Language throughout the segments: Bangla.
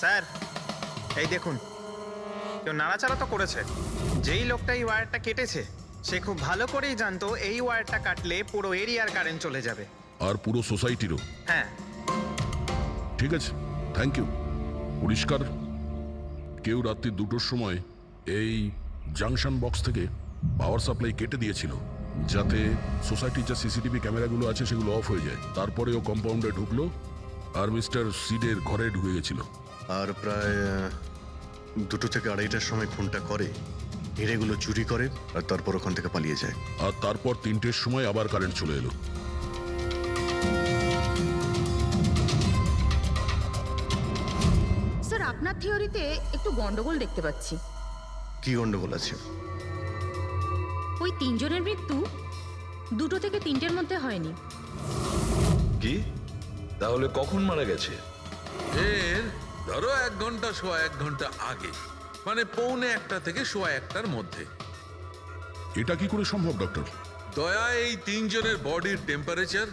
স্যার এই দেখুন, কেউ নাড়াচাড়া তো করেছে। যেই লোকটা এই ওয়্যারটা কেটেছে সে খুব ভালো করেই জানতো এই ওয়্যারটা কাটলে পুরো এরিয়ার কারেন্ট চলে যাবে। আর পুরো সোসাইটিরও। হ্যাঁ। ঠিক আছে, থ্যাংক ইউ। পরিষ্কার, কেউ রাত্রি 2টোর সময় এই জাংশন বক্স থেকে পাওয়ার সাপ্লাই কেটে দিয়েছিল, যাতে সোসাইটির যে সিসিটিভি ক্যামেরাগুলো আছে সেগুলো অফ হয়ে যায়। তারপরে ও কম্পাউন্ডে ঢুকলো আর মিস্টার সিডের ঘরে ঢুকে গেছিল। আর প্রায় 2টো থেকে 2:30টার সময় খুনটা করে, হিরেগুলো চুরি করে আর তারপর ওখান থেকে পালিয়ে যায়। আর তারপর 3টের সময় আবার কারেন্ট চলে এলো। স্যার, আপনার থিওরিতে একটু গন্ডগোল দেখতে পাচ্ছি। কি গন্ডগোল আছে? ওই 3 জনের মৃত্যু 2টো থেকে 3টের মধ্যে হয়নি। কি? তাহলে কখন মারা গেছে? এর ধরো 1 ঘন্টা সোয়া 1 ঘন্টা আগে, মানে 1:45 থেকে সোয়া 1টার মধ্যে। এটা কি করে সম্ভব ডক্টর? দয়া, এই 3 জনের বডির টেম্পারেচার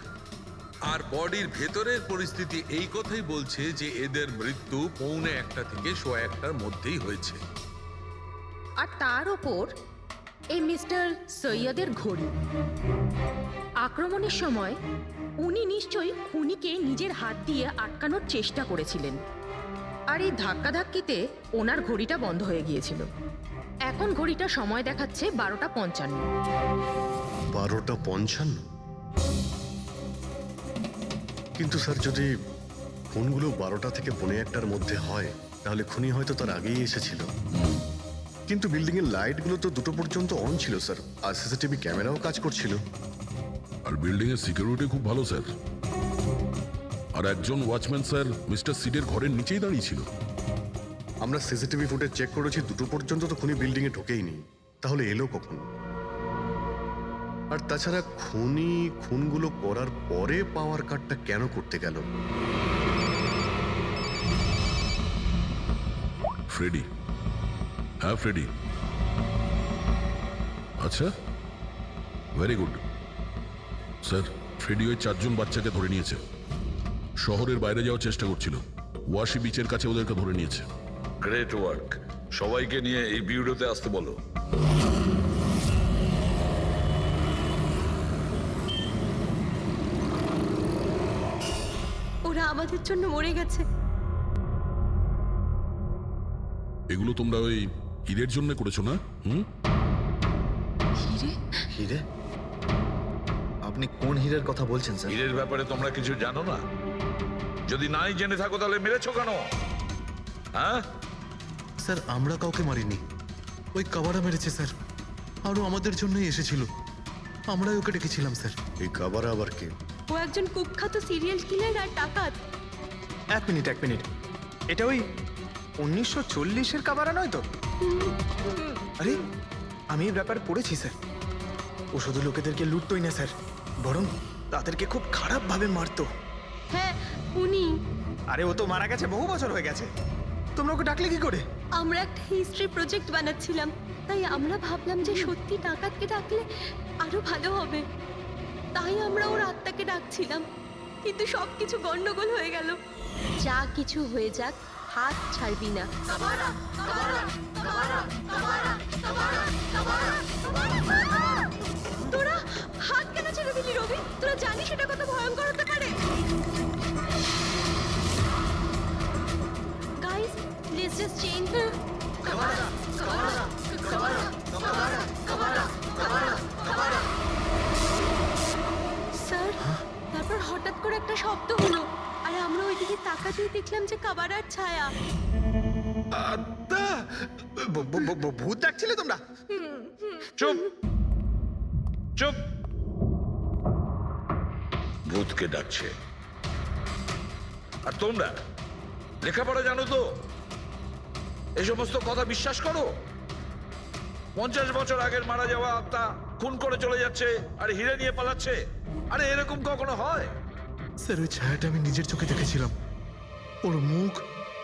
আর বডির ভেতরের পরিস্থিতি এই কথাই বলছে যে এদের মৃত্যু 1:45 থেকে সোয়া 1টার মধ্যেই হয়েছে। আর তার ওপর এই মিস্টার সৈয়দের ঘড়ি। আক্রমণের সময় উনি নিশ্চয়ই খুনিকে নিজের হাত দিয়ে আটকানোর চেষ্টা করেছিলেন, আর এই ধাক্কাধাক্কিতে ওনার ঘড়িটা বন্ধ হয়ে গিয়েছিল। এখন ঘড়িটা সময় দেখাচ্ছে 12:55। 12:55? কিন্তু স্যার, যদি খুনগুলো 12টা থেকে 1:45টার মধ্যে হয় তাহলে খুনি হয়তো তার আগেই এসেছিল। কিন্তু বিল্ডিং এর লাইটগুলো তো 2টো পর্যন্ত অন ছিল স্যার, আর সিসিটিভি ক্যামেরাও কাজ করছিল। আর বিল্ডিং এর সিকিউরিটি খুব ভালো স্যার। আর একজন ওয়াচম্যান স্যার মিস্টার সিডের ঘরের নিচেই দাঁড়িয়ে ছিল। আমরা সিসিটিভি ফুটেজ চেক করেছি, 2টো পর্যন্ত তো খুনি বিল্ডিং এ ঢোকেইনি। তাহলে এলো কখন? আর তাছাড়া খুনি খুনগুলো করার পরে পাওয়ার কাটটা কেন করতে গেল? ফ্রেডি। হ্যাঁ ফ্রেডি। আচ্ছা, ভেরি গুড স্যার। ফ্রেডি ওই 4 জন বাচ্চাকে ধরে নিয়েছে। শহরের বাইরে যাওয়ার চেষ্টা করছিল, ওয়াশি বিচের কাছে ওদেরকে ধরে নিয়েছে। Great work. সবাইকে নিয়ে এই বিউরোতে আসতে বলো। ওরা আমাদের জন্য মরে গেছে। এগুলো তোমরা ওই হীরের জন্য করেছো না? হিরে? আপনি কোন হীরের কথা বলছেন স্যার? হীরের ব্যাপারে তোমরা কিছু জানো না? যদি নাই জেনে থাকো তাহলে মেরেছো কেন? হ্যাঁ স্যার, আমরা কাউকে মারিনি। ওই কাবারা মেরেছে স্যার, আরও আমাদের জন্যই এসেছিল। আমরাই ওকে ডেকেছিলাম স্যার। এই কাবারা আবার কে? ও একজন কুখ্যাত সিরিয়াল কিলার আর ডাকাত। এক মিনিট, এটা ওই 1940-এর কাবারা নয় তো? আরে আমি এই ব্যাপারে পড়েছি স্যার। ও শুধু লোকেদেরকে লুটতোই না স্যার, বরং তাদেরকে খুব খারাপভাবে মারতো। হ্যাঁ, উনি। আরে ও তো মারা গেছে, বহু বছর হয়ে গেছে। তোমরা ওকে ডাকলে কি করে? আমরা একটা হিস্ট্রি প্রজেক্ট বানাচ্ছিলাম, তাই আমরা ভাবলাম যে সত্যি ডাকাতকে ডাকলে আরো ভালো হবে। তাই আমরা ওর আত্মাকে ডাকছিলাম, কিন্তু সবকিছু গন্ডগোল হয়ে গেল। যা কিছু হয়ে যাক, হাত ছাড়বি না। তোরা হাত কেন ছেড়ে দিলি রবি? তোরা জানিস এটা কত ভয়ঙ্কর হতে পারে। Guys, let's just change. Sir, তারপর হঠাৎ করে একটা শব্দ হলো, আর আমরা ওইদিকে তাকাতেই দেখলাম যে কাবারার ছায়া। ভূত ডাকছিলে তোমরা? চুপ চুপ। ভূতকে ডাকছে। আর তোমরা লেখাপড়া জানো তো? এই সমস্ত কথা বিশ্বাস করো? 50 বছর আগের মারা যাওয়া আত্মা খুন করে চলে যাচ্ছে আর হিরে নিয়ে পালাচ্ছে। আরে এরকম কখনো হয়? স্যার, ওই ছায়াটা আমি নিজের চোখে দেখেছিলাম। ওর মুখ,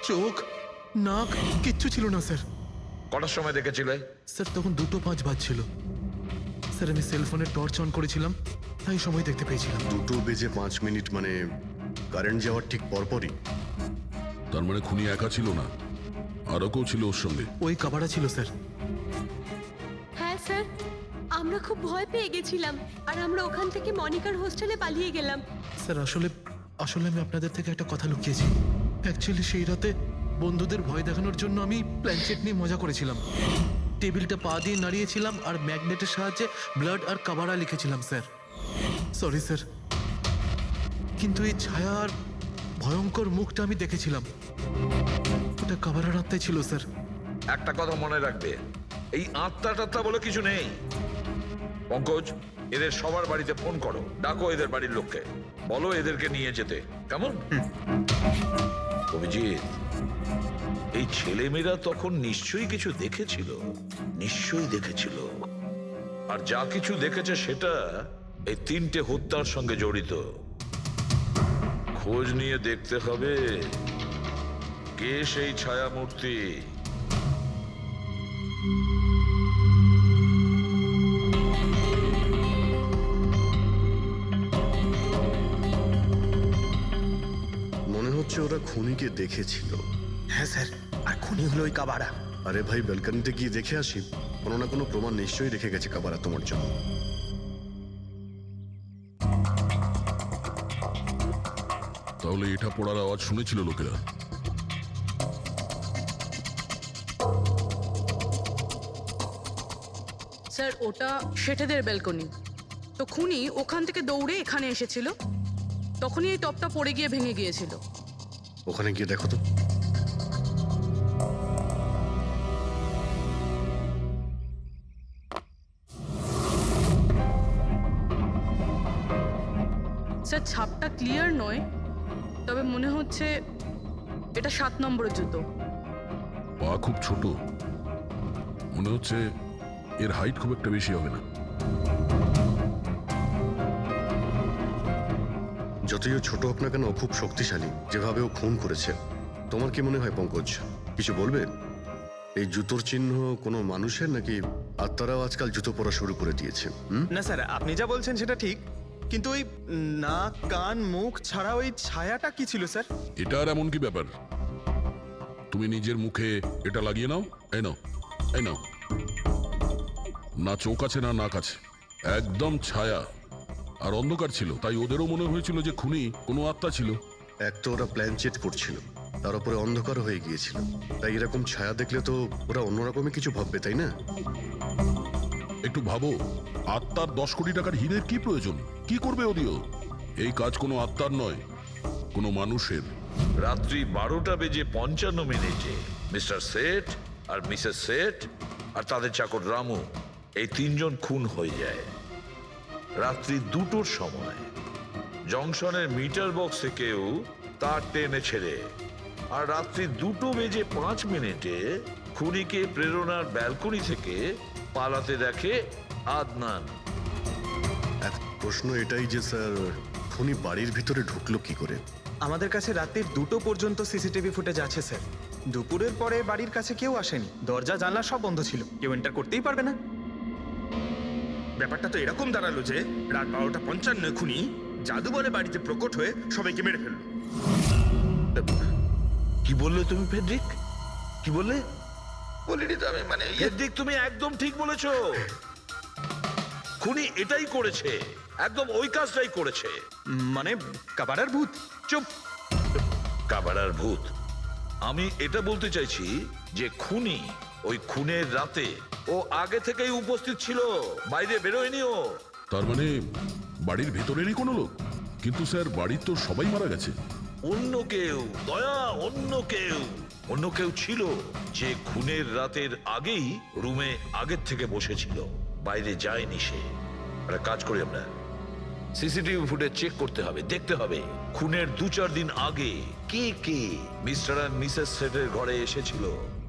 চোখ, নাক কিচ্ছু ছিল না স্যার। কটার সময় দেখেছিলে? স্যার, তখন 2:05 বাজছিল। স্যার, আমি সেলফোনের টর্চ অন করেছিলাম, তাই সময় দেখতে পেয়েছিলাম। 2:05 মানে কারেন্ট যাওয়ার ঠিক পরপরই। তার মানে খুনি একা ছিল না, আরও কেউ ছিল ওর সঙ্গে। ওই কাবারা ছিল স্যার। হ্যাঁ স্যার, আমরা খুব ভয় পেয়ে গেছিলাম আর আমরা ওখান থেকে মনিকার হোস্টেলে পালিয়ে গেলাম। স্যার আসলে আসলে আমি আপনাদের থেকে একটা কথা লুকিয়েছি। অ্যাকচুয়ালি সেই রাতে বন্ধুদের ভয় দেখানোর জন্য আমি প্ল্যানচেট নিয়ে মজা করেছিলাম। টেবিলটা পা দিয়ে নাড়িয়েছিলাম আর ম্যাগনেটের সাহায্যে ব্লাড আর কাবারা লিখেছিলাম স্যার। সরি স্যার, কিন্তু এই ছায়ার ভয়ঙ্কর মুখটা আমি দেখেছিলাম, ওটা কাবারার আত্মাই ছিল স্যার। একটা কথা মনে রাখবে, এই আত্মা টাত্মা বলে কিছু নেই। পঙ্কজ, এদের সবার বাড়িতে ফোন করো, ডাকো এদের বাড়ির লোককে, বলো এদেরকে নিয়ে যেতে, কেমন? অভিজিৎ, এই ছেলেমেয়েরা তখন নিশ্চয়ই কিছু দেখেছিল, নিশ্চয়ই দেখেছিল। আর যা কিছু দেখেছে সেটা এই 3টে হত্যার সঙ্গে জড়িত। খোঁজ নিয়ে দেখতে হবে কে সেই ছায়ামূর্তি। মনে হচ্ছে ওরা খুনিকে দেখেছিল। হ্যাঁ স্যার, আর খুনি হলো ওই কাবারা। আরে ভাই, ব্যালকনিতে গিয়ে দেখে আসি, কোনো না কোনো প্রমাণ নিশ্চয়ই রেখে গেছে কাবারা তোমার জন্য। তাহলে এটা পড়ার আওয়াজ শুনেছিল লোকেরা। স্যার ওটা শেঠেদের ব্যালকনি, তো খুনি ওখান থেকে দৌড়ে এখানে এসেছিল, তখনই এই টপটা পড়ে গিয়ে ভেঙে গিয়েছিল। ওখানে গিয়ে দেখো তো। স্যার ছাপটা ক্লিয়ার নয়, তবে মনে হচ্ছে এটা 7 নম্বরের জুতো। পা খুব ছোট, মনে হচ্ছে এর হাইট খুব একটা বেশি হবে না। যতই ও ছোট হোক না কেন, ও খুব শক্তিশালী। যেভাবে ও খুন করেছে, তোমার কি মনে হয় পঙ্কজ? কিছু বলবে? এই জুতোর চিহ্ন কোনো মানুষের, নাকি আত্মারাও আজকাল জুতো পরা শুরু করে দিয়েছে? না স্যার, আপনি যা বলছেন সেটা ঠিক, কিন্তু ওই নাক কান মুখ ছাড়া ওই ছায়াটা কি ছিল স্যার? এটা আর এমন কি ব্যাপার? তুমি নিজের মুখে এটা লাগিয়ে নাও। এই নাও, এই নাও। না চোখ আছে না নাক আছে, একদম ছায়া। আর অন্ধকার ছিল, তাই ওদেরও মনে হয়েছিল যে খুনি কোনো আত্মা ছিল। এক তো ওরা প্ল্যান চেট করছিল, তার উপরে অন্ধকার হয়ে গিয়েছিল, তাই এরকম ছায়া দেখলে তো ওরা অন্যরকমই কিছু ভাববে, তাই না? একটু ভাবো, আত্মার 10 কোটি টাকার হীরের কি প্রয়োজন? কি করবে ওদিও? এই কাজ কোনো আত্মার নয়, কোনো মানুষের। রাত্রি 12:55 মিস্টার সেঠ আর মিসেস সেঠ আর তাদের চাকর রামু, এই 3 জন খুন হয়ে যায় রাত্রি 2টোর সময়। জংশনের মিটার বক্সে কেউ তার টেনে ছেড়ে, আর রাত্রি 2:05 খুনিকে প্রেরণার ব্যালকনি থেকে পালাতে দেখে আদনান। এক প্রশ্ন এটাই যে স্যার, খুনি বাড়ির ভিতরে ঢুকলো কি করে? আমাদের কাছে রাত্রির 2টো পর্যন্ত সিসিটিভি ফুটেজ আছে স্যার। দুপুরের পরে বাড়ির কাছে কেউ আসেনি, দরজা জানলা সব বন্ধ ছিল, কেউ এন্টার করতেই পারবে না। ব্যাপারটা তো এরকম দাঁড়ালো যে রাত 12:55 খুনি জাদু বলে বাড়িতে প্রকট হয়ে সবাইকে মেরে ফেললো। কি বললে তুমি ফেডরিক? কি বললে? বলিনি তো আমি, মানে ফেডরিক, তুমি একদম ঠিক বলেছো। খুনি এটাই করেছে, একদম ওই কাজটাই করেছে। মানে কাবারার ভূত? চুপ! কাবারার ভূত? আমি এটা বলতে চাইছি যে খুনি ওই খুনের রাতে ও আগে থেকেই উপস্থিত ছিল, বাইরে বেরোয়নি ও। তার মানে বাড়ির ভেতরেরই কোনো লোক? কিন্তু স্যার, বাড়ির তো সবাই মারা গেছে। অন্য কেউ, দয়া, অন্য কেউ ছিল যে খুনের রাতের আগেই রুমে আগের থেকে বসেছিল, বাইরে যায়নি সে। একটা কাজ করি আমরা, সিসিটিভি ফুটেজ চেক করতে হবে, দেখতে হবে খুনের 2-4 দিন আগে কে কে মিস্টার আর মিসেস সেটের ঘরে এসেছিল।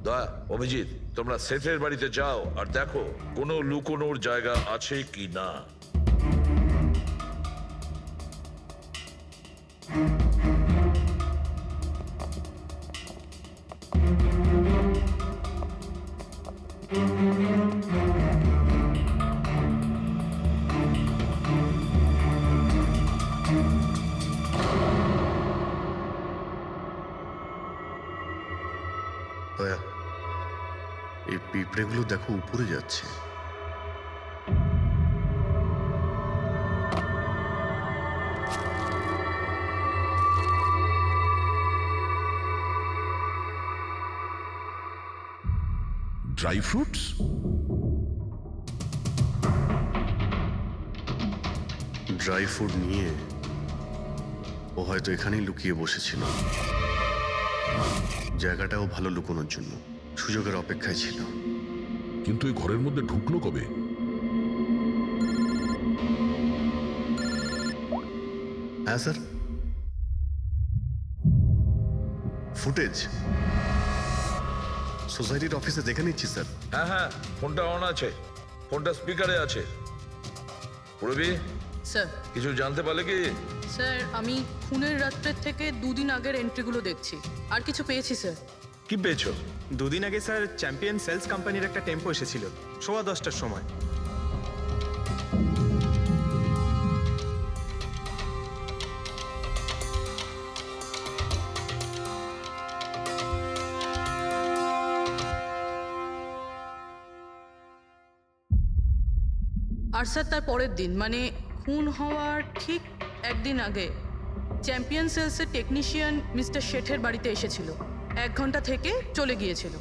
দয়া, অভিজিৎ, তোমরা সেটের বাড়িতে যাও আর দেখো কোনো লুকোনোর জায়গা আছে কি না। দয়া, এই পিঁপড়েগুলো দেখো উপরে যাচ্ছে। Dry fruits? ড্রাই ফ্রুট নিয়ে ও হয়তো এখানেই লুকিয়ে বসেছিল। জায়গাটাও ভালো লুকোনোর জন্য সুযোগের অপেক্ষায় ছিল। কিন্তু এই ঘরের মধ্যে ঢুকলো কবে? হ্যাঁ স্যার, ফুটেজ সোসাইটির অফিসে দেখে নিচ্ছি স্যার। হ্যাঁ হ্যাঁ, ফোনটা অন আছে, ফোনটা স্পিকারে আছে। পূরবী, স্যার কিছু জানতে পারলে কি? স্যার আমি খুনের রাত্রের থেকে 2 দিন আগের এন্ট্রিগুলো দেখছি, আর কিছু পেয়েছি স্যার। কি পেয়েছো? 2 দিন আগে স্যার চ্যাম্পিয়ন সেলস কোম্পানির একটা টেম্পো এসেছিল 10:15টার সময়। আর স্যার তার পরের দিন মানে খুন হওয়ার ঠিক 1 দিন আগে চ্যাম্পিয়ন সেলসের টেকনিশিয়ান মিস্টার শেঠের বাড়িতে এসেছিল, 1 ঘন্টা থেকে চলে গিয়েছিল।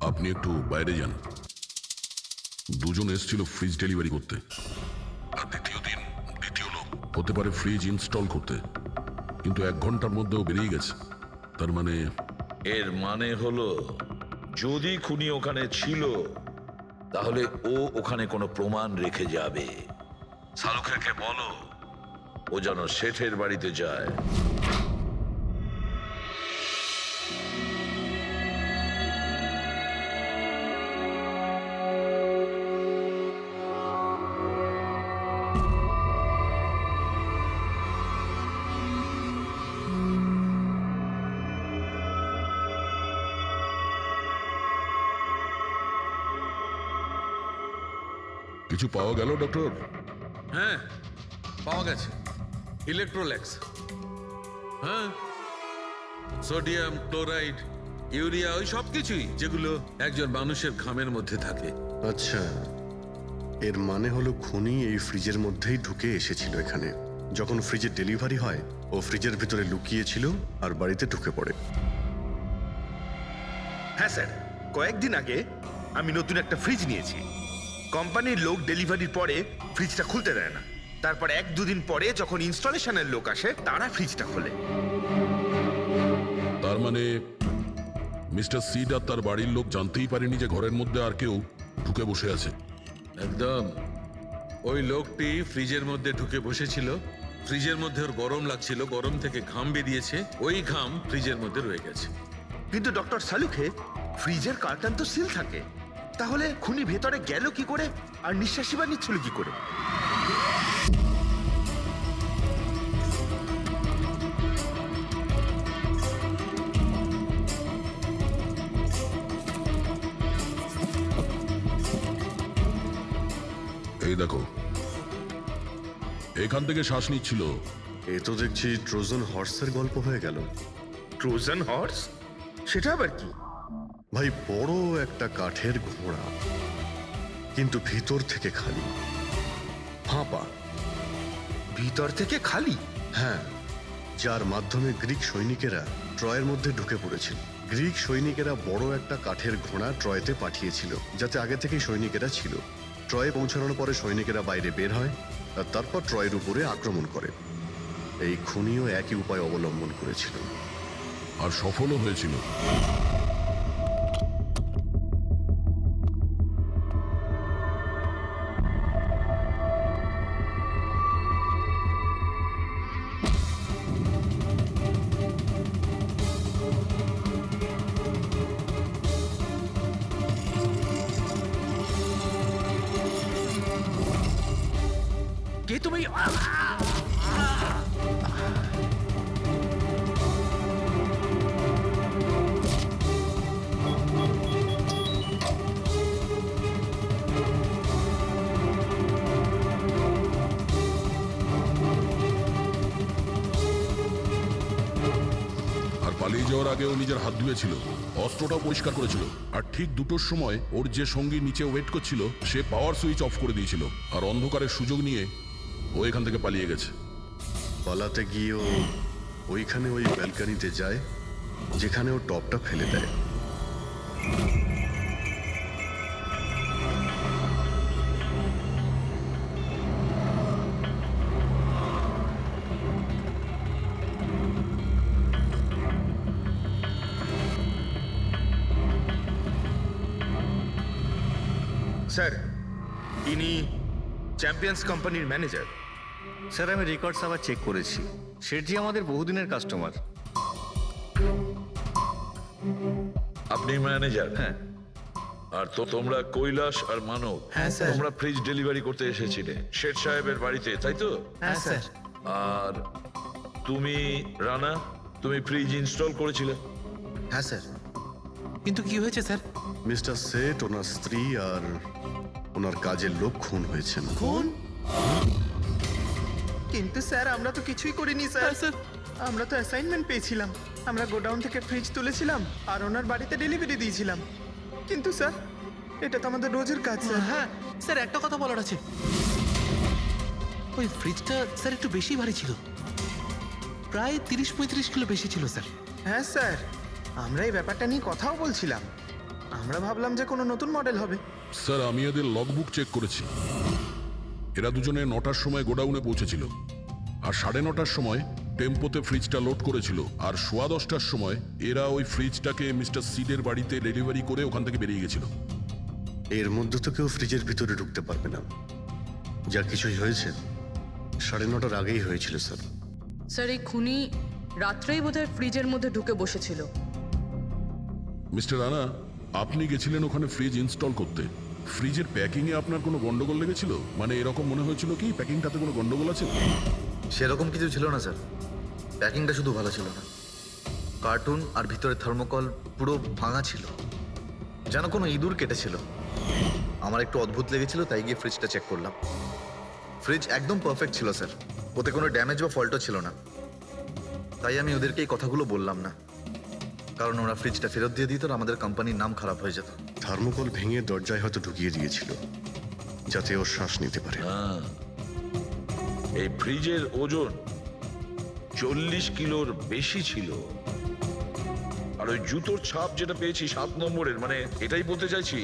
আপনি একটু বাইরে যান। দুজন এসেছিল ফ্রিজ ডেলিভারি করতে, আর দ্বিতীয় দিন দ্বিতীয় লোক হতে পারে ফ্রিজ ইনস্টল করতে, কিন্তু 1 ঘন্টার মধ্যেও বেরিয়ে গেছে। তার মানে এর মানে হলো যদি খুনি ওখানে ছিল তাহলে ও ওখানে কোনো প্রমাণ রেখে যাবে। শালুখাকে বলো ও যেন শেঠের বাড়িতে যায়। কিছু পাওয়া গেল ডক্টর? হ্যাঁ, পাওয়া গেছে ইলেকট্রোল্যাক্স। হ্যাঁ, সোডিয়াম ক্লোরাইড, ইউরিয়া, ওই সব কিছুই যেগুলো একজন মানুষের ঘামের মধ্যে থাকে। আচ্ছা, এর মানে হলো খুনি এই ফ্রিজের মধ্যেই ঢুকে এসেছিল এখানে। যখন ফ্রিজের ডেলিভারি হয় ও ফ্রিজের ভিতরে লুকিয়েছিল আর বাড়িতে ঢুকে পড়ে। হ্যাঁ স্যার, কয়েকদিন আগে আমি নতুন একটা ফ্রিজ নিয়েছি। কোম্পানির লোক ডেলিভারির পরে ফ্রিজটা খুলতে দেয় না। তারপর 1-2 দিন পরে যখন ইনস্টলেশনের লোক আসে তারা ফ্রিজটা খোলে। তার মানে মিস্টার সিড আর তার বাড়ির লোক জানতেই পারেনি যে ঘরের মধ্যে আর কেউ ঢুকে বসে আছে। একদম, ওই লোকটি ফ্রিজের মধ্যে ঢুকে বসেছিল, ফ্রিজের মধ্যে ওর গরম লাগছিল, গরম থেকে ঘাম বেরিয়েছে, ওই ঘাম ফ্রিজের মধ্যে রয়ে গেছে। কিন্তু ডক্টর সালুখে, ফ্রিজের কার্টন তো সিল থাকে, তাহলে খুনি ভেতরে গেল কি করে আর নিঃশ্বাসই বা নিচ্ছিল কি করে? এই দেখো, এখান থেকে শ্বাস নিচ্ছিল। এ তো দেখছি ট্রোজান হর্সের গল্প হয়ে গেল। Trojan horse? সেটা আবার কি? ভাই, বড় একটা কাঠের ঘোড়া, কিন্তু ভিতর থেকে খালি, ফাঁপা। ভিতর থেকে খালি? হ্যাঁ, যার মাধ্যমে গ্রিক সৈনিকেরা ট্রয়ের মধ্যে ঢুকে পড়েছিল। গ্রিক সৈনিকেরা বড় একটা কাঠের ঘোড়া ট্রয়েতে পাঠিয়েছিল, যাতে আগে থেকেই সৈনিকেরা ছিল। ট্রয়ে পৌঁছানোর পরে সৈনিকেরা বাইরে বের হয় আর তারপর ট্রয়ের উপরে আক্রমণ করে। এই খুনিও একই উপায় অবলম্বন করেছিল আর সফলও হয়েছিল। কে তুমি? যাওয়ার আগে ও নিজের হাত ধুয়েছিল, অস্ত্রটাও পরিষ্কার করেছিল, আর ঠিক 2টোর সময় ওর যে সঙ্গী নিচে ওয়েট করছিল সে পাওয়ার সুইচ অফ করে দিয়েছিল, আর অন্ধকারের সুযোগ নিয়ে ও এখান থেকে পালিয়ে গেছে। পালাতে গিয়ে ও ওইখানে ওই ব্যালকানিতে যায় যেখানে ও টপটা ফেলে দেয়। স্যার, ইনি চ্যাম্পিয়ন্স কোম্পানির ম্যানেজার। স্যার আমি রেকর্ডস আবার চেক করেছি, শেঠজি আমাদের বহুদিনের কাস্টমার। আপনি ম্যানেজার? হ্যাঁ। আর তো তোমরা কৈলাস আর মানব, হ্যাঁ, স্যার। তোমরা ফ্রিজ ডেলিভারি করতে এসেছিলে শেঠ সাহেবের বাড়িতে, তাই তো? হ্যাঁ স্যার। আর তুমি রানা, তুমি ফ্রিজ ইনস্টল করেছিলে? হ্যাঁ স্যার। কিন্তু কি হয়েছে স্যার? মিস্টার সেট, ওনার স্ত্রী আর ওনার কাজের লোক খুন হয়েছেন। খুন? কিন্তু স্যার আমরা তো কিছুই করিনি স্যার। স্যার আমরা তো অ্যাসাইনমেন্ট পেয়েছিলাম, আমরা গোডাউন থেকে ফ্রিজ তুলেছিলাম আর ওনার বাড়িতে ডেলিভারি দিয়েছিলাম। কিন্তু স্যার এটা তো আমাদের রোজের কাজ স্যার। হ্যাঁ স্যার, একটা কথা বলার আছে। ওই ফ্রিজটা স্যার একটু বেশি ভারী ছিল, প্রায় 30-35 কিলো বেশি ছিল স্যার। হ্যাঁ স্যার, আমরা এই ব্যাপারটা নিয়ে কথাও বলছিলাম। আমরা ভাবলাম যে কোনো নতুন মডেল হবে। স্যার আমি এদের লগবুক চেক করেছি, এরা দুজনে 9টার সময় গোডাউনে পৌঁছেছিল, আর 9:30টার সময় টেম্পোতে ফ্রিজটা লোড করেছিল, আর 10:15টার সময় এরা ওই ফ্রিজটাকে মিস্টার সিডের বাড়িতে ডেলিভারি করে ওখান থেকে বেরিয়ে গেছিল। এর মধ্যে তো কেউ ফ্রিজের ভিতরে ঢুকতে পারবে না। যা কিছুই হয়েছে 9:30টার আগেই হয়েছিল স্যার। স্যার এই খুনি রাত্রেই বোধহয় ফ্রিজের মধ্যে ঢুকে বসেছিল। মিস্টার রানা, আপনি গেছিলেন ওখানে ফ্রিজ ইনস্টল করতে, ফ্রিজের প্যাকিংয়ে আপনার কোনো গন্ডগোল লেগেছিল? মানে এরকম মনে হয়েছিল কি প্যাকিংটাতে কোনো গন্ডগোল আছে? সেরকম কিছু ছিল না স্যার, প্যাকিংটা শুধু ভালো ছিল না, কার্টুন আর ভিতরে থার্মোকল পুরো ভাঙা ছিল, যেন কোনো ইঁদুর কেটেছিল। আমার একটু অদ্ভুত লেগেছিল, তাই গিয়ে ফ্রিজটা চেক করলাম। ফ্রিজ একদম পারফেক্ট ছিল স্যার, ওতে কোনো ড্যামেজ বা ফল্টও ছিল না। তাই আমি ওদেরকে এই কথাগুলো বললাম না, কারণ ওরা ফ্রিজটা ফেরত দিয়ে দিত আর আমাদের কোম্পানির নাম খারাপ হয়ে যেত। থার্মোকল ভেঙে দরজায় হয়তো ঢুকিয়ে দিয়েছিল যাতে ওর শ্বাস নিতে পারে। এই ফ্রিজের ওজন 40 কিলোর বেশি ছিল। আর ওই জুতোর ছাপ যেটা পেয়েছি 7 নম্বরের, মানে এটাই বলতে চাইছি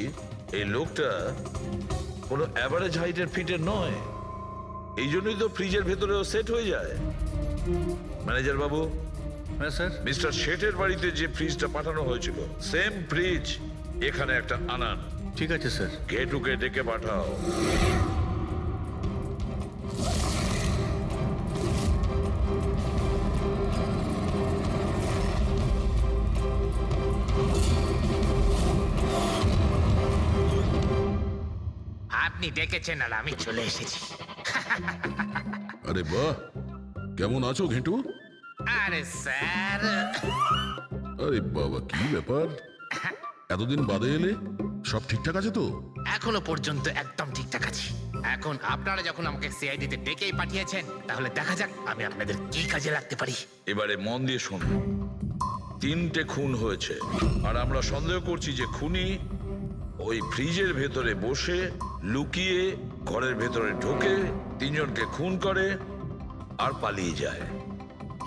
এই লোকটা কোনো অ্যাভারেজ হাইটের ফিটের নয়। এই জন্যই তো ফ্রিজের ভেতরেও সেট হয়ে যায়। ম্যানেজার বাবু, হ্যাঁ স্যার। মিস্টার শেঠের বাড়িতে যে ফ্রিজটা পাঠানো হয়েছিল সেম ফ্রিজ এখানে একটা আনান। ঠিক আছে স্যার। গেটুকে ডেকে পাঠাও। আপনি ডেকেছেন আর আমি চলে এসেছি। আরে বাহ, কেমন আছো ঘেঁটু? আরে স্যার, আরে বাবা, কি ব্যাপার, এতদিন বাদে এলে? সব ঠিকঠাক আছে তো? এখনো পর্যন্ত একদম ঠিকঠাক আছি। এখন আপনারা যখন আমাকে সিআইডিতে ডেকেই পাঠিয়েছেন, তাহলে দেখা যাক আমি আপনাদের কি কাজে লাগতে পারি। এবারে মন দিয়ে শুনুন। 3টে খুন হয়েছে, আর আমরা সন্দেহ করছি যে খুনি ওই ফ্রিজের ভেতরে বসে লুকিয়ে ঘরের ভেতরে ঢোকে, 3জনকে খুন করে আর পালিয়ে যায়।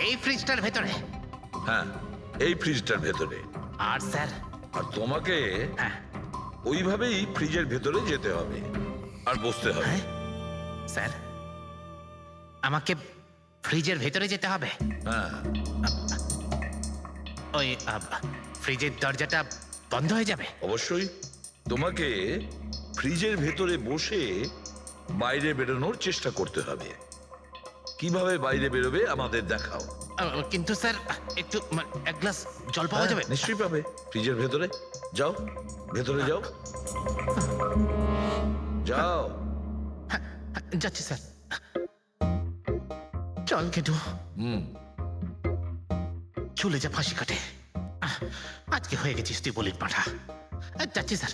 এই ফ্রিজটার ভেতরে? হ্যাঁ, এই ফ্রিজটার ভেতরে। আর স্যার? আর তোমাকে হ্যাঁ। ওইভাবেই ফ্রিজের ভেতরে যেতে হবে আর বসতে হবে। স্যার, আমাকে ফ্রিজের ভেতরে যেতে হবে? হ্যাঁ। ওই ফ্রিজের দরজাটা বন্ধ হয়ে যাবে? অবশ্যই। তোমাকে ফ্রিজের ভেতরে বসে বাইরে বেরোনোর চেষ্টা করতে হবে। কিভাবে বাইরে বেরোবে আমাদের দেখাও। কিন্তু স্যার একটু এক গ্লাস জল পাওয়া যাবে? নিশ্চয়ই পাবে। ফ্রিজের ভেতরে যাও, ভেতরে যাও, যাও। যাচ্ছি স্যার। চল কেটু, চলে যা ফাঁসি কাটে। আজকে হয়ে গেছিস তুই বলির পাঠা। যাচ্ছি স্যার।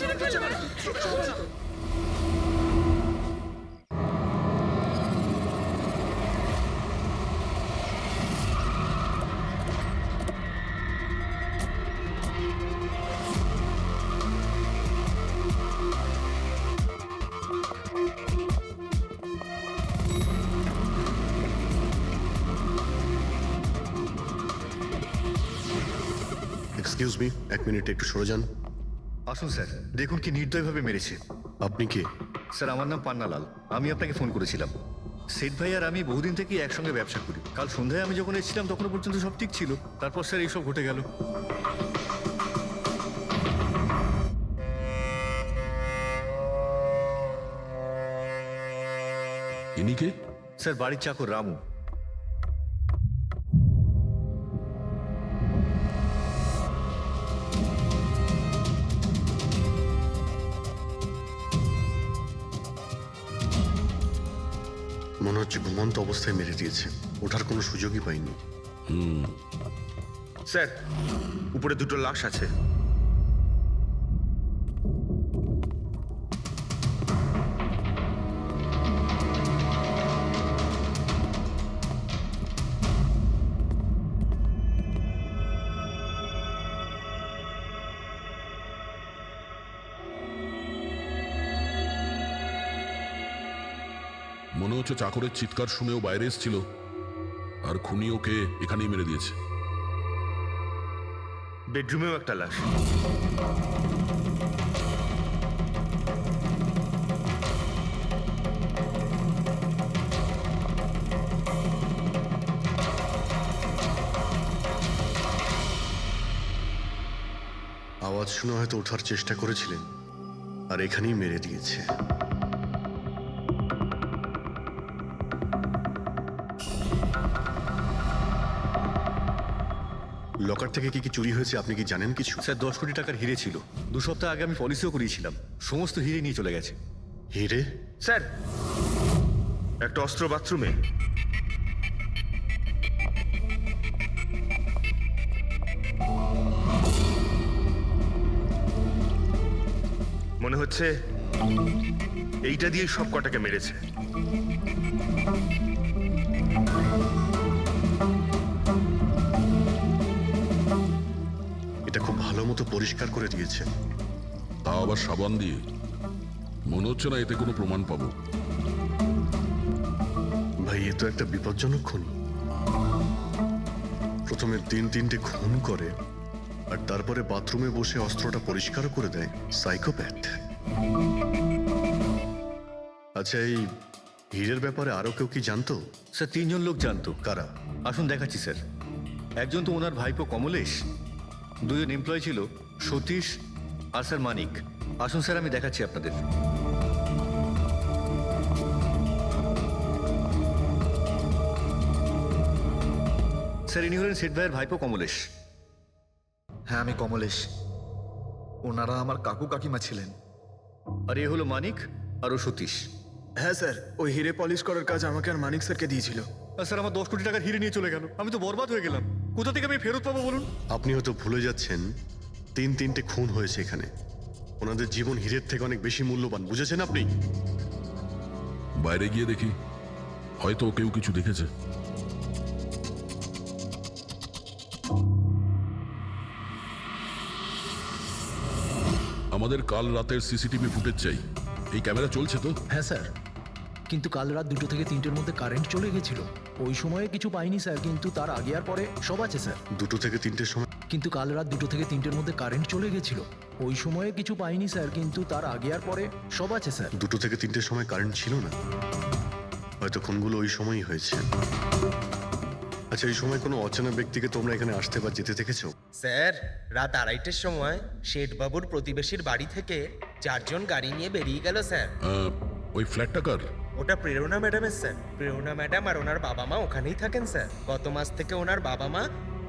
মেরে ফেলবে। এক্সকিউজ মি, এক মিনিট একটু সরে যান। আসুন স্যার, দেখুন কি নির্দয়ভাবে মেরেছে। আপনি কে? স্যার আমার নাম পান্নালাল, আমি আপনাকে ফোন করেছিলাম। সেট ভাই আর আমি বহুদিন থেকেই একসঙ্গে ব্যবসা করি। কাল সন্ধ্যায় আমি যখন এসেছিলাম তখনও পর্যন্ত সব ঠিক ছিল, তারপর স্যার এইসব ঘটে গেল। ইনি কে? স্যার বাড়ির চাকর রামু। মনে হচ্ছে ঘুমন্ত অবস্থায় মেরে দিয়েছে, ওঠার কোনো সুযোগই পাইনি। স্যার, উপরে দুটো লাশ আছে। মনে হচ্ছে চাকরের চিৎকার শুনেও বাইরে এসেছিল আর খুনি ওকে এখানেই মেরে দিয়েছে। বেডরুমেও একটা লাশ। আওয়াজ শুনে হয়তো ওঠার চেষ্টা করেছিলেন আর এখানেই মেরে দিয়েছে। লকার থেকে কি কি চুরি হয়েছে আপনি কি জানেন কিছু? স্যার 10 কোটি টাকার হিরে ছিল, 2 সপ্তাহ আগে আমি পলিসিও করিয়েছিলাম, সমস্ত হিরে নিয়ে চলে গেছে। হিরে? স্যার, একটা অস্ত্র বাথরুমে। মনে হচ্ছে এইটা দিয়ে সব কটাকে মেরেছে। এটা খুব ভালো মতো পরিষ্কার করে দিয়েছে। তা আবার সাবান দিয়ে? মনে হচ্ছে না এতে কোনো প্রমাণ পাবো। ভাই এ তো একটা বিপজ্জনক খুনি। প্রথমে 3-3টে খুন করে আর তারপরে বাথরুমে বসে অস্ত্রটা পরিষ্কারও করে দেয়। সাইকোপ্যাথ। আচ্ছা, এই হীরের ব্যাপারে আরো কেউ কি জানতো? স্যার 3 জন লোক জানতো। কারা? আসুন দেখাচ্ছি স্যার। একজন তো ওনার ভাইপো কমলেশ, 2 জন এমপ্লয় ছিল সতীশ আর স্যার মানিক। আসুন স্যার আমি দেখাচ্ছি আপনাদের। স্যার ইনি হলেন সেট ভাইয়ের ভাইপো কমলেশ। হ্যাঁ আমি কমলেশ, ওনারা আমার কাকু কাকিমা ছিলেন। আর এ হলো মানিক আর ও সতীশ। হ্যাঁ স্যার, ওই হিরে পলিশ করার কাজ আমাকে আর মানিক স্যারকে দিয়েছিল। আর স্যার আমার 10 কোটি টাকার হিরে নিয়ে চলে গেল, আমি তো বরবাদ হয়ে গেলাম। কোথা থেকে আমি ফেরত পাবো বলুন? আপনি হয়তো ভুলে যাচ্ছেন 3-3টে খুন হয়েছে এখানে। ওনাদের জীবন হীরের থেকে অনেক বেশি মূল্যবান, বুঝেছেন আপনি? বাইরে গিয়ে দেখি, হয়তো কেউ কিছু দেখেছে। আমাদের কাল রাতের সিসিটিভি ফুটেজ চাই। এই ক্যামেরা চলছে তো? হ্যাঁ স্যার, কিন্তু কাল রাত 2 থেকে 3টের মধ্যে কারেন্ট চলে গেছিল। ওই সময়ে কিছু পাইনি স্যার, কিন্তু তার আগে আর পরে সব আছে স্যার। 2 থেকে 3টের সময়? কিন্তু কাল রাত 2 থেকে 3টের মধ্যে কারেন্ট চলে গেছিল। ওই সময়ে কিছু পাইনি স্যার, কিন্তু তার আগে আর পরে সব আছে স্যার। 2 থেকে 3টের সময় কারেন্ট ছিল না, হয়তো খুনগুলো ওই সময়ই হয়েছে। আচ্ছা, এই সময় কোনো অচেনা ব্যক্তিকে তোমরা এখানে আসতে বা যেতে দেখেছো? স্যার, রাত 2:30টার সময় শেঠবাবুর প্রতিবেশীর বাড়ি থেকে 4 জন গাড়ি নিয়ে বেরিয়ে গেল স্যার। ওই ফ্ল্যাটটা কার? ওটা প্রেরণা ম্যাডামের স্যার। প্রেরণা ম্যাডাম আর ওনার বাবা মা ওখানেই থাকেন স্যার। গত মাস থেকে ওনার বাবা মা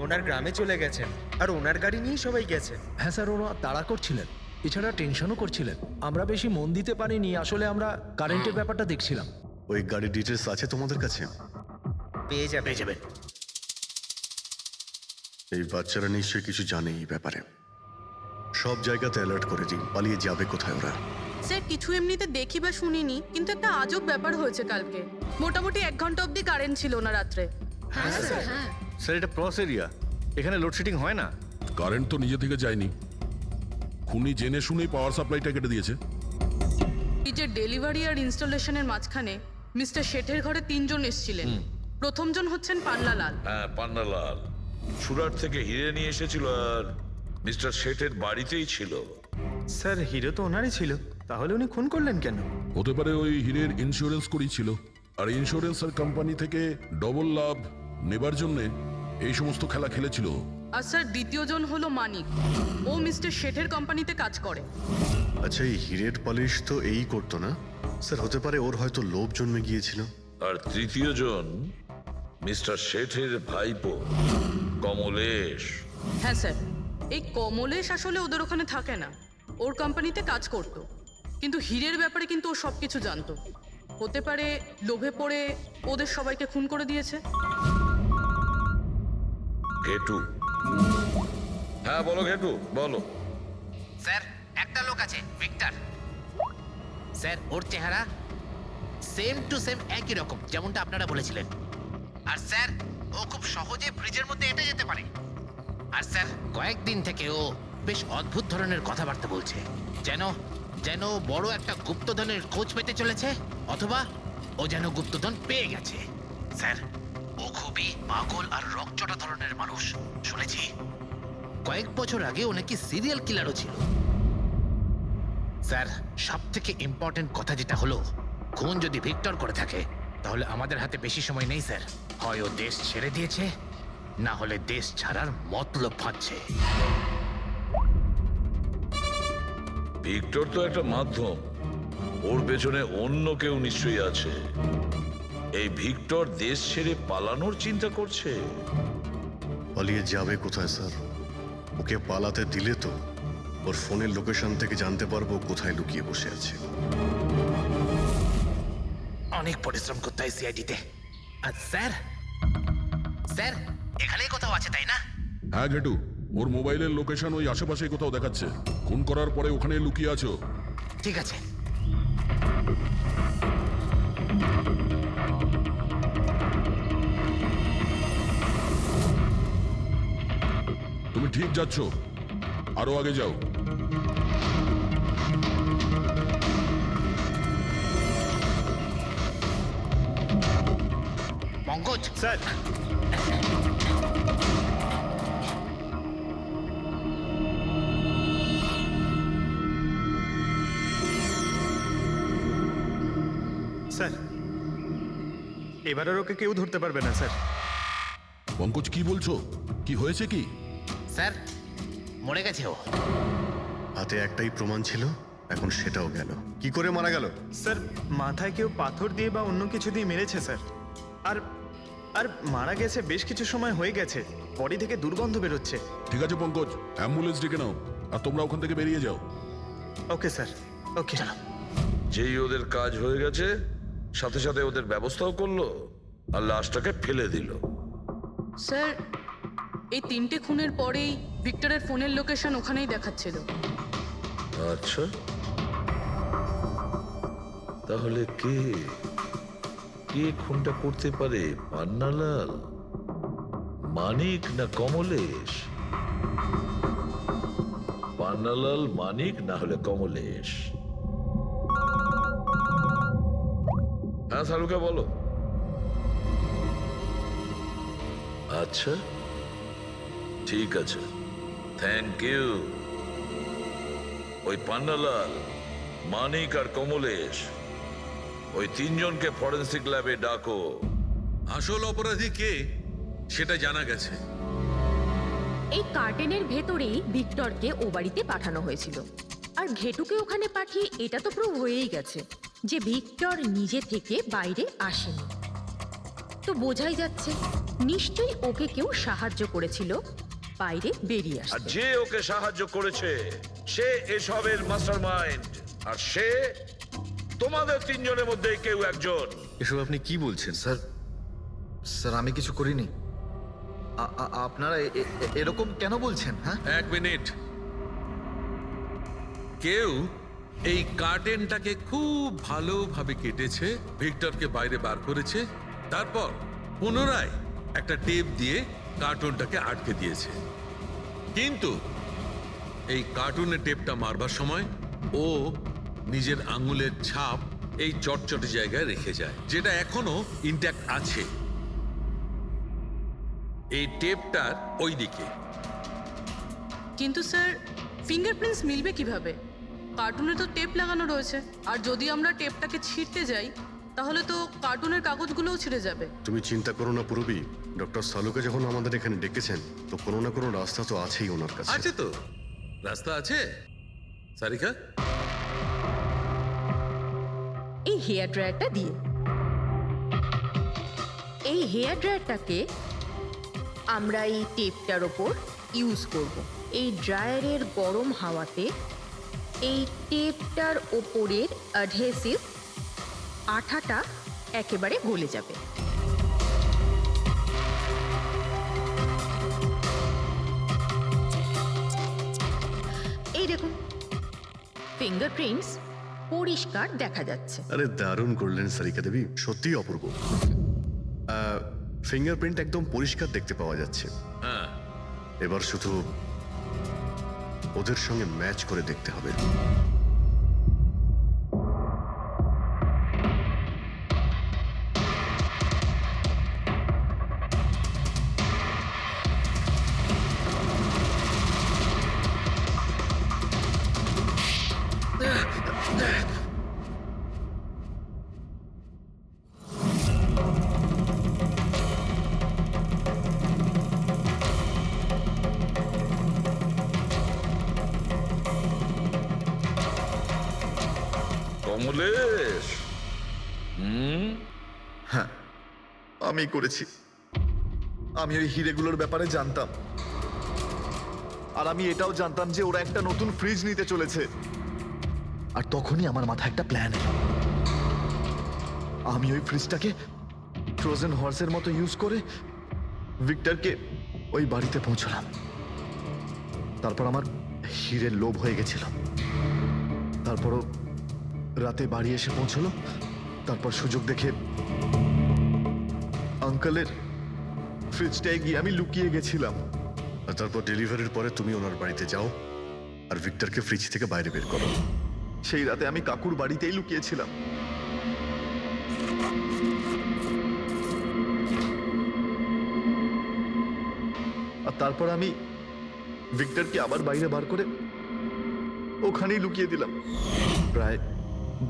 ওনার গ্রামে চলে গেছেন আর ওনার গাড়ি নিয়েই সবাই গেছেন। হ্যাঁ স্যার, ওরা তাড়া করছিলেন, এছাড়া টেনশনও করছিলেন। আমরা বেশি মন দিতে পারিনি, আসলে আমরা কারেন্টের ব্যাপারটা দেখছিলাম। ওই গাড়ির ডিটেলস আছে তোমাদের কাছে? পেয়ে যাবেন। এই বাচ্চারা নিশ্চয়ই কিছু জানে এই ব্যাপারে। সব জায়গাতে অ্যালার্ট করে দিই, পালিয়ে যাবে কোথায় ওরা। স্যার কিছু এমনিতে দেখি বা শুনিনি, কিন্তু একটা আজব ব্যাপার হয়েছে কালকে। মোটামুটি 1 ঘন্টা অবধি কারেন্ট ছিল না রাত্রে। হ্যাঁ স্যার, হ্যাঁ। স্যার এটা ক্রস এরিয়া, এখানে লোডশেডিং হয় না। কারেন্ট তো নিজে থেকে যায়নি, খুনি জেনে শুনেই পাওয়ার সাপ্লাইটা কেটে দিয়েছে। এই যে ডেলিভারি আর ইনস্টলেশনের মাঝখানে মিস্টার শেঠের ঘরে 3 জন এসেছিলেন। প্রথমজন হচ্ছেন পান্নালাল। হ্যাঁ, পান্নালাল সুরাট থেকে হিরে নিয়ে এসেছিল আর মিস্টার শেঠের বাড়িতেই ছিল। স্যার হিরো তো ওনারই ছিল, তাহলে উনি খুন করলেন কেন? হতে পারে ওই হীরের ইন্স্যুরেন্স করেছিল, আর ইন্স্যুরেন্সের কোম্পানি থেকে ডবল লাভ নেবার জন্য এই সমস্ত খেলা খেলেছিল। আর স্যার দ্বিতীয়জন হলো মানিক, ও মিস্টার শেঠের কোম্পানিতে কাজ করে। আচ্ছা, এই হীরের পালিশ তো এই করতো না স্যার? হতে পারে ওর হয়তো লোভ জন্মে গিয়েছিল। আর তৃতীয় জন মিস্টার শেঠের ভাইপো কমলেশ। হ্যাঁ স্যার, এই কমলেশ আসলে ওদের ওখানে থাকে না, ওর কোম্পানিতে কাজ করত। কিন্তু হীরের ব্যাপারে কিন্তু ও সব কিছু জানতো। হতে পারে লোভে পড়ে ওদের সবাইকে খুন করে দিয়েছে। ঘেটু। হ্যাঁ বলো ঘেটু, বলো। স্যার একটা লোক আছে ভিক্টর, স্যার ওর চেহারা সেম টু সেম একই রকম যেমনটা আপনারা বলেছিলেন। আর স্যার ও খুব সহজে ফ্রিজের মধ্যে এঁটে যেতে পারে। আর স্যার কয়েকদিন থেকে ও বেশ অদ্ভুত ধরনের কথাবার্তা বলছে, যেন যেন বড় একটা গুপ্তধনের খোঁজ পেতে চলেছে, অথবা ও যেন গুপ্তধন পেয়ে গেছে। স্যার ও খুবই পাগল আর রকচটা ধরনের মানুষ। শুনেছি কয়েক বছর আগে ও নাকি সিরিয়াল কিলারও ছিল। স্যার সব থেকে ইম্পর্টেন্ট কথা যেটা হলো, খুন যদি ভিক্টর করে থাকে তাহলে আমাদের হাতে বেশি সময় নেই স্যার। হয় ও দেশ ছেড়ে দিয়েছে, না হলে দেশ ছাড়ার মতলব ভাবছে। ভিক্টর তো একটা মাধ্যম, ওর পেছনে অন্য কেউ নিশ্চয়ই আছে। এই ভিক্টর দেশ ছেড়ে পালানোর চিন্তা করছে। পালিয়ে যাবে কোথায় স্যার? ওকে পালাতে দিলে তো ওর ফোনের লোকেশন থেকে জানতে পারবো কোথায় লুকিয়ে বসে আছে। অনেক পরিশ্রম করতে হয় সিআইডিতে। আর স্যার স্যার এখানেই কোথাও আছে তাই না? হ্যাঁ ঘেটু, ওর মোবাইলের লোকেশন ওই আশেপাশে কোথাও দেখাচ্ছে। খুন করার পরে ওখানে লুকিয়ে আছো। ঠিক আছে। তুমি ঠিক যাচ্ছ, আরো আগে যাও। পঙ্কজ স্যার, স্যার এবার আর ওকে কেউ ধরতে পারবে না স্যার। পঙ্কজ কি বলছো? কি হয়েছে কি? স্যার মরে গেছে ও। হাতে একটাই প্রমাণ ছিল, এখন সেটাও গেল। কি করে মারা গেল? স্যার মাথায় কেউ পাথর দিয়ে বা অন্য কিছু দিয়ে মেরেছে স্যার। আর আর মারা গেছে বেশ কিছু সময় হয়ে গেছে, বডি থেকে দুর্গন্ধ বেরোচ্ছে। ঠিক আছে পঙ্কজ, অ্যাম্বুলেন্স ডেকে নাও আর তোমরা ওখান থেকে বেরিয়ে যাও। ওকে স্যার, ওকে। যেই ওদের কাজ হয়ে গেছে সাথে সাথে ওদের ব্যবস্থাও করলো আর লাশটাকে ফেলে দিল। স্যার এই 3টে খুনের পরেই ভিক্টরের ফোনের লোকেশন ওখানেই দেখাচ্ছিল। আচ্ছা, তাহলে কে কে খুনটা করতে পারে? পান্নালাল, মানিক না কমলেশ? পান্নালাল, মানিক না হলে কমলেশ। হ্যাঁ সালুকে বলো। আচ্ছা ঠিক আছে, থ্যাংক ইউ। ওই পান্নালাল, মানিক আর কমলেশ, ওই 3 জনকে ফরেন্সিক ল্যাবে ডাকো। আসল অপরাধী কে সেটা জানা গেছে। এই কার্টেনের ভেতরেই ভিক্টরকে ও বাড়িতে পাঠানো হয়েছিল। আর ঘেটুকে ওখানে পাঠিয়ে এটা তো প্রুভ হয়েই গেছে যে ভিক্টর নিজে থেকে বাইরে আসেনি। তো বোঝাই যাচ্ছে নিশ্চয়ই ওকে কেউ সাহায্য করেছিল বাইরে বেরিয়ে আর আসতে। যে ওকে সাহায্য করেছে সে এসবের মাস্টারমাইন্ড, আর সে তোমাদের 3 জনের মধ্যে কেউ একজন। এসব আপনি কি বলছেন স্যার? স্যার আমি কিছু করিনি। আপনারা এরকম কেন বলছেন? হ্যাঁ 1 মিনিট। কেউ এই কার্টেনটাকে খুব ভালোভাবে কেটেছে, ভিক্টরকে বাইরে বার করেছে, তারপর পুনরায় একটা টেপ দিয়ে কার্টুনটাকে আটকে দিয়েছে। কিন্তু এই কার্টুনের টেপটা মারবার সময় ও নিজের আঙুলের ছাপ এই চটচটে জায়গায় রেখে যায়, যেটা এখনো ইনট্যাক্ট আছে। এই টেপটার ওই দিকে। কিন্তু স্যার ফিঙ্গারপ্রিন্টস মিলবে কিভাবে? কার্টুনে তো টেপ লাগানো রয়েছে, আর যদি আমরা টেপটাকে ছিঁড়তে যাই তাহলে তো কার্টুনের কাগজগুলোও ছিঁড়ে যাবে। তুমি চিন্তা করো না পুরবি, ডক্টর সালুকে যখন আমাদের এখানে ডেকেছেন তো কোনো না কোনো রাস্তা তো আছেই ওনার কাছে। আছে তো, রাস্তা আছে। সারিকা, এই হেয়ার ড্রায়ারটা দিয়ে, এই হেয়ার ড্রায়ারটাকে আমরা এই টেপটার ওপর ইউজ করব। এই ড্রায়ারের গরম হাওয়াতে এই টেপটার ওপরের অ্যাডহেসিভ আঠাটা একেবারে গলে যাবে। এই দেখুন, ফিঙ্গারপ্রিন্টস পরিষ্কার দেখা যাচ্ছে। আরে দারুণ করলেন সারিকা দেবী, সত্যিই অপূর্ব। ফিঙ্গারপ্রিন্ট একদম পরিষ্কার দেখতে পাওয়া যাচ্ছে। হ্যাঁ, এবার শুধু ওদের সঙ্গে ম্যাচ করে দেখতে হবে। কমলেশ, হ্যাঁ, আমি করেছি। আমি ওই হিরেগুলোর ব্যাপারে জানতাম, আর আমি এটাও জানতাম যে ওরা একটা নতুন ফ্রিজ নিতে চলেছে। আর তখনই আমার মাথায় একটা প্ল্যান এলো। আমি ওই ফ্রিজটাকে ফ্রোজেন হর্সের মতো ইউজ করে ভিক্টরকে ওই বাড়িতে পৌঁছলাম। তারপর আমার হিরের লোভ হয়ে গেছিল। তারপরও রাতে বাড়ি এসে পৌঁছলো। তারপর সুযোগ দেখে আঙ্কেলের ফ্রিজটায় গিয়ে আমি লুকিয়ে গেছিলাম। আর তারপর ডেলিভারির পরে তুমি ওনার বাড়িতে যাও আর ভিক্টরকে ফ্রিজ থেকে বাইরে বের করো। সেই রাতে আমি কাকুর বাড়িতেই লুকিয়েছিলাম। আর তারপর আমি ভিক্টরকে আবার বাইরে বার করে ওখানেই লুকিয়ে দিলাম। প্রায়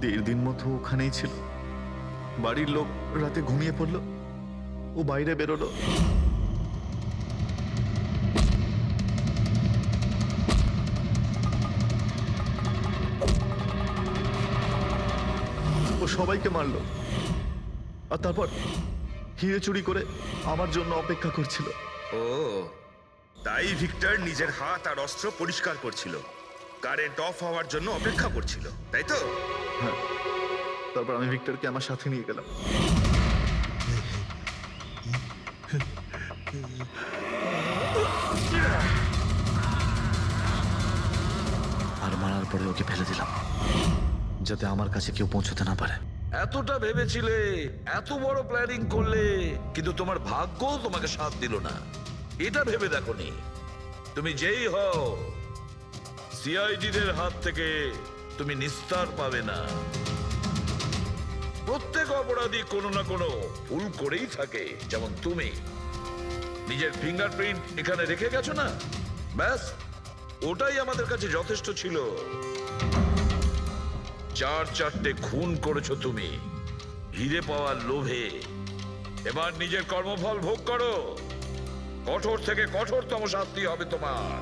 1.5 দিন মতো ওখানেই ছিল। বাড়ির লোক রাতে ঘুমিয়ে পড়লো, ও বাইরে বেরোলো। ও সবাইকে মারলো, আর তারপর হিরে চুরি করে আমার জন্য অপেক্ষা করছিল। ও, তাই ভিক্টর নিজের হাত আর অস্ত্র পরিষ্কার করছিল, কারেন্ট অফ হওয়ার জন্য অপেক্ষা করছিল, তাই তো? হ্যাঁ, তারপর আমি ভিক্টরকে আমার সাথে নিয়ে গেলাম। আর মারার পরে ওকে ফেলে দিলাম, যাতে আমার কাছে কেউ পৌঁছতে না পারে। এতটা ভেবেছিলে, এত বড় প্ল্যানিং করলে, কিন্তু তোমার ভাগ্য তোমাকে সাথ দিল না। এটা ভেবে দেখোনি তুমি যেই হও সিআইডিদের হাত থেকে তুমি নিস্তার পাবে না। প্রত্যেক অপরাধী কোনো না কোনো ভুল করেই থাকে। যেমন তুমি নিজের ফিঙ্গারপ্রিন্ট এখানে রেখে গেছো না, ব্যাস ওটাই আমাদের কাছে যথেষ্ট ছিল। 4-4টে খুন করেছো তুমি হিরে পাওয়ার লোভে। এবার নিজের কর্মফল ভোগ করো। কঠোর থেকে কঠোরতম শাস্তি হবে তোমার,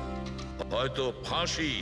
হয়তো ফাঁসি।